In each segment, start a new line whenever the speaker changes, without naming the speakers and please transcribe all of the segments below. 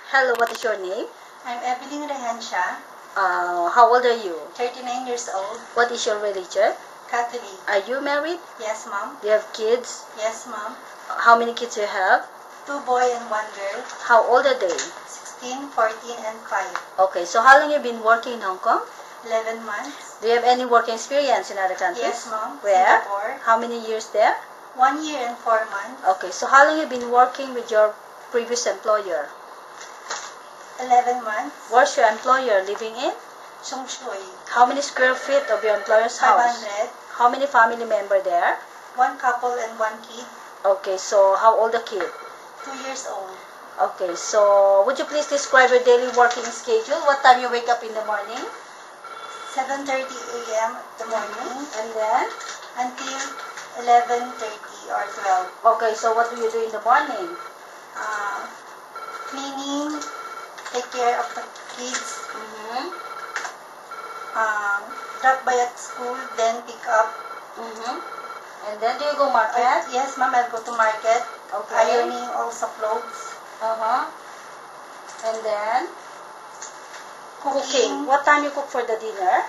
Hello, what is your name?
I'm Evelyn Rehencia,
How old are you?
39 years old,
What is your religion?
Catholic.
Are you married?
Yes, ma'am.
Do you have kids?
Yes, ma'am.
How many kids do you have?
2 boys and 1 girl,
How old are they?
16, 14, and 5.
Okay, so how long have you been working in Hong Kong?
11 months.
Do you have any working experience in other countries?
Yes, ma'am.
Where?
Singapore.
How many years there?
1 year and 4 months.
Okay, so how long have you been working with your previous employer?
11 months.
Where's your employer living in?
Chung Shui.
How many square feet of your employer's house?
500.
How many family member there?
1 couple and 1 kid.
Okay, so how old the kid?
2 years old.
Okay, so would you please describe your daily working schedule? What time you wake up in the morning?
7:30 a.m. in the morning
And then?
until 11:30 or 12.
Okay, so what do you do in the morning?
Cleaning, take care of the kids, drop by at school, then pick up.
And then do you go market?
Yes, ma'am, I'll go to market.
Okay.
Ironing also clothes.
And then? Cooking. What time you cook for the dinner?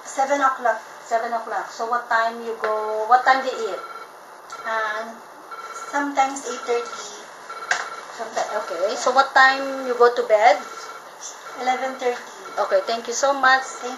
7 o'clock.
7 o'clock. So what time you go, what time they eat?
Sometimes 8:30.
Okay, so what time you go to bed?
11:30.
Okay, thank you so much.
Thank you.